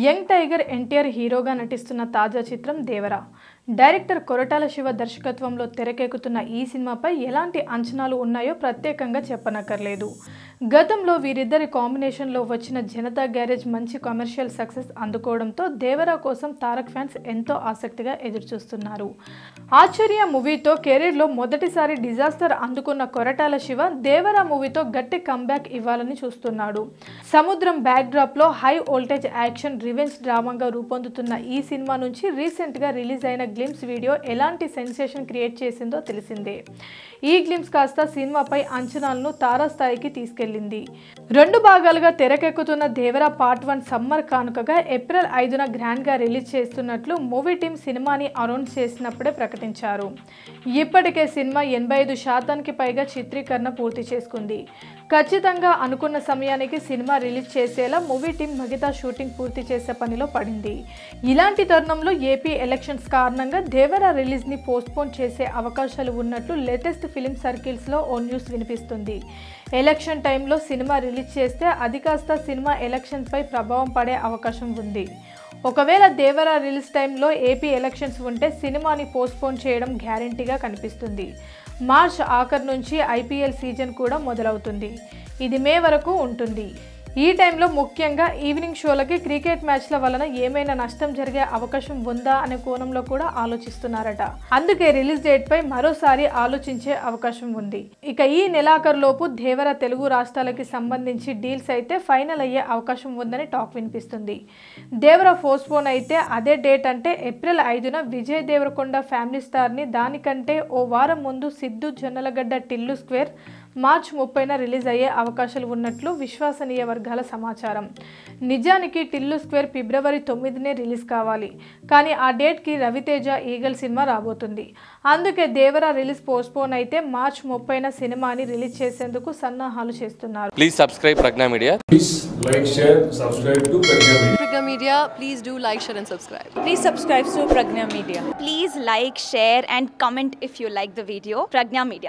Young tiger NTR హీరోగా నటిస్తున్న తాజా చిత్రం దేవరా. డైరెక్టర్ కొరటాల శివ దర్శకత్వంలో తెరకెక్కుతున్న ఈ సినిమాపై ఎలాంటి అంచనాలు ఉన్నాయో ప్రత్యేకంగా చెప్పనక్కర్లేదు. గతంలో వీరిద్దరి కాంబినేషన్లో వచ్చిన జనతా గ్యారేజ్ మంచి కమర్షియల్ సక్సెస్ అందుకోవడంతో దేవరా కోసం తారక్ ఫ్యాన్స్ ఎంతో ఆసక్తిగా ఎదురుచూస్తున్నారు. ఆశ్చర్య మూవీతో కెరీర్లో మొదటిసారి డిజాస్టర్ అందుకున్న కొరటాల శివ దేవరా మూవీతో గట్టి కంబ్యాక్ ఇవ్వాలని చూస్తున్నాడు. సముద్రం బ్యాక్డ్రాప్లో హై వోల్టేజ్ యాక్షన్ రివెంజ్ డ్రామాగా రూపొందుతున్న ఈ సినిమా నుంచి రీసెంట్గా రిలీజ్ అయిన గ్లిమ్స్ వీడియో ఎలాంటి సెన్సేషన్ క్రియేట్ చేసిందో తెలిసిందే. ఈ గ్లిమ్స్ కాస్త సినిమాపై అంచనాలను తారాస్థాయికి తీసుకెళ్లింది. 2 భాగాలుగా తెరకెక్కుతున్న దేవరా పార్ట్ 1 సమ్మర్ కానుకగా ఏప్రిల్ 5న గ్రాండ్గా రిలీజ్ చేస్తున్నట్లు మూవీ టీం సినిమాని అనౌన్స్ చేసినప్పుడే ప్రకటించారు. ఇప్పటికే సినిమా 85% పైగా చిత్రీకరణ పూర్తి చేసుకుంది. ఖచ్చితంగా అనుకున్న సమయానికి సినిమా రిలీజ్ చేసేలా మూవీ టీం మిగతా షూటింగ్ పూర్తి చేసే పనిలో పడింది. ఇలాంటి తరుణంలో ఏపీ ఎలక్షన్స్ కారణంగా దేవరా రిలీజ్ని పోస్ట్పోన్ చేసే అవకాశాలు ఉన్నట్లు లేటెస్ట్ ఫిలిం సర్కిల్స్లో ఓ న్యూస్ వినిపిస్తుంది. ఎలక్షన్ టైంలో సినిమా రిలీజ్ చేస్తే అది కాస్త సినిమా ఎలక్షన్స్పై ప్రభావం పడే అవకాశం ఉంది. ఒకవేళ దేవరా రిలీజ్ టైంలో ఏపీ ఎలక్షన్స్ ఉంటే సినిమాని పోస్ట్పోన్ చేయడం గ్యారెంటీగా కనిపిస్తుంది. మార్చ్ ఆఖరు నుంచి ఐపీఎల్ సీజన్ కూడా మొదలవుతుంది. ఇది మే వరకు ఉంటుంది. ఈ టైంలో ముఖ్యంగా ఈవినింగ్ షోలకి క్రికెట్ మ్యాచ్ల వలన ఏమైనా నష్టం జరిగే అవకాశం ఉందా అనే కోణంలో కూడా ఆలోచిస్తున్నారట. అందుకే రిలీజ్ డేట్పై మరోసారి ఆలోచించే అవకాశం ఉంది. ఇక ఈ నెలాఖరులోపు దేవరా తెలుగు రాష్ట్రాలకి సంబంధించి డీల్స్ అయితే ఫైనల్ అయ్యే అవకాశం ఉందని టాక్ వినిపిస్తుంది. దేవరా పోస్ట్పోన్ అయితే అదే డేట్ అంటే ఏప్రిల్ 5న విజయ్ దేవరకొండ ఫ్యామిలీ స్టార్ని దానికంటే ఓ వారం ముందు సిద్ధు జొన్నలగడ్డ టిల్లు స్క్వేర్ మార్చ్ 30న రిలీజ్ అయ్యే అవకాశాలు ఉన్నట్లు విశ్వసనీయ వర్గాల సమాచారం. నిజానికి టిల్లు స్క్వేర్ ఫిబ్రవరి 9నే రిలీజ్ కావాలి. కానీ ఆ డేట్కి రవితేజ ఈగల్ సినిమా రాబోతుంది. అందుకే దేవరా రిలీజ్ పోస్ట్పోన్ అయితే మార్చ్ 30న సినిమాని రిలీజ్ చేసేందుకు సన్నాహాలు చేస్తున్నారు. Please subscribe Prajna media. Please like, share, subscribe to Pragna Media. Pragna Media, please do like, share and subscribe. Please subscribe to Pragna Media. Please like, share and comment if you like the video. Pragna Media.